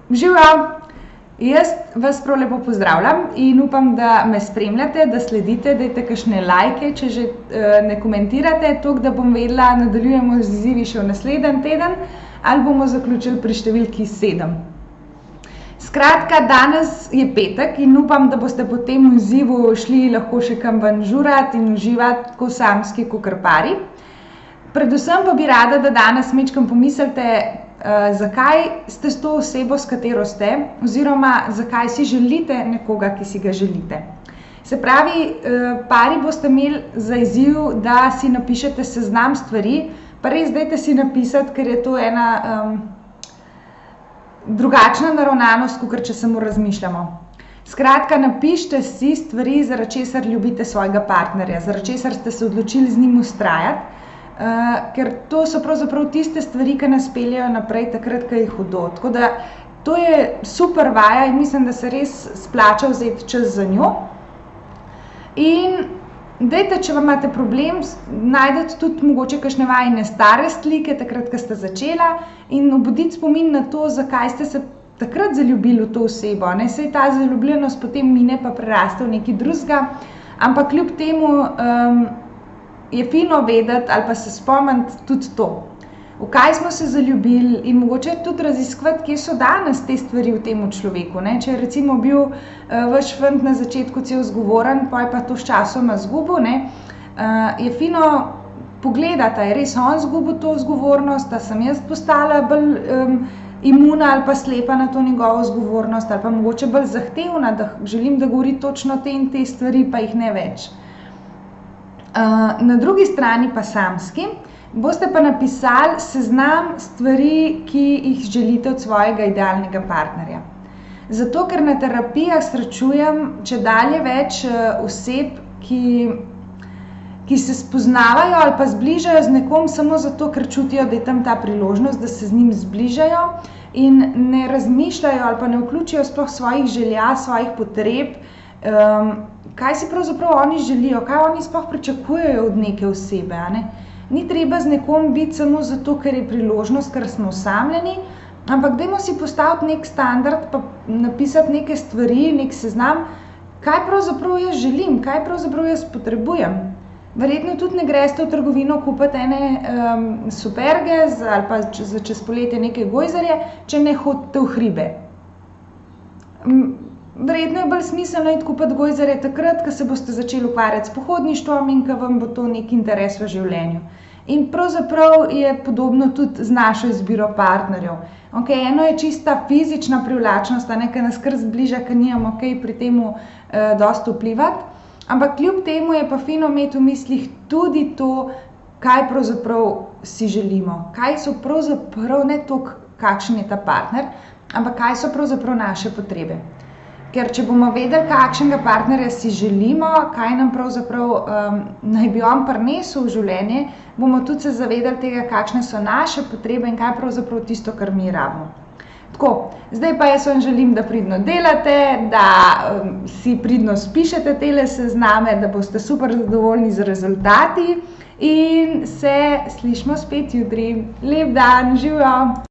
Živijo! Jaz vas prav lepo pozdravljam in upam, da me spremljate, da sledite, dajte kakšne lajke, če že ne komentirate, toliko, da bom vedela, nadaljujemo z izzivi še v naslednji teden ali bomo zaključili pri številki 7. Skratka, danes je petek in upam, da boste po tem izzivu šli lahko še kam ven žurati in uživati tako samski kakor pari. Predvsem pa bi rada, da danes majčkeno pomislite, zakaj ste s to osebo, s katero ste, oziroma zakaj si želite nekoga, ki si ga želite. Se pravi, pari boste imeli za izziv, da si napišete seznam stvari, pa res dajte si napisati, ker je to ena drugačna naravnanost, kakor če samo razmišljamo. Skratka, napišite si stvari, zaradi česar ljubite svojega partnerja, zaradi česar ste se odločili z njim vztrajati, ker to so pravzaprav tiste stvari, ki nas peljejo naprej takrat, ko je hudo. Tako da to je super vaja in mislim, da se res splača vzeti čas za njo. In dajte, če vam imate problem, najdete tudi mogoče kakšne vajine stare slike, takrat, ko ste začela, in obuditi spomin na to, zakaj ste se takrat zaljubili v to osebo. Saj ta zaljubljenost potem mine pa preraste v nekaj drugega, ampak kljub temu je fino vedeti ali pa se spomniti tudi to, v kaj smo se zaljubili in mogoče tudi raziskovati, kje so danes te stvari v tem človeku. Če je recimo bil vaš fant na začetku cel zgovoren, pol pa to sčasoma izgubil, je fino pogledati, a je res on izgubil to zgovornost, a sem jaz postala bolj imuna ali pa slepa na to njegovo zgovornost, ali pa mogoče bolj zahtevna, da želim, da govori točno te in te stvari, pa jih ne več. Na drugi strani pa samski, boste pa napisali seznam stvari, ki jih želite od svojega idealnega partnerja. Zato, ker na terapijah srečujem čedalje več oseb, ki se spoznavajo ali pa zbližajo z nekom samo zato, ker čutijo, da je tam ta priložnost, da se z njim zbližajo in ne razmišljajo ali pa ne vključijo sploh svojih želja, svojih potreb, kaj si pravzaprav oni želijo, kaj oni sploh pričakujejo od neke osebe. Ni treba z nekom biti samo zato, ker je priložnost, ker smo osamljeni, ampak dajmo si postaviti nek standard, pa napisati neke stvari, nek seznam, kaj pravzaprav jaz želim, kaj pravzaprav jaz potrebujem. Verjetno tudi ne greste v trgovino kupiti ene superge ali pa za čez poletje neke gojzarje, če ne hodite v hribe. Verjetno je bolj smiselno iti kupiti gojzarje takrat, ko se boste začeli ukvarjati s pohodništvom in ko vam bo to nek interes v življenju. In pravzaprav je podobno tudi z našo izbiro partnerjev. Eno je čista fizična privlačnost, ki nas kar zbliža, ker nimamo kaj pri temu dosti vplivati, ampak kljub temu je pa fino imeti v mislih tudi to, kaj pravzaprav si želimo, kaj so pravzaprav ne toliko, kakšen je ta partner, ampak kaj so pravzaprav naše potrebe. Ker če bomo vedeli, kakšnega partnerja si želimo, kaj nam pravzaprav naj bi on prinesel v življenje, bomo tudi se zavedali tega, kakšne so naše potrebe in kaj pravzaprav tisto, kar mi rabimo. Tako, zdaj pa jaz vam želim, da pridno delate, da si pridno spišete tele sezname, da boste super zadovoljni z rezultati in se slišimo spet jutri. Lep dan, živjo!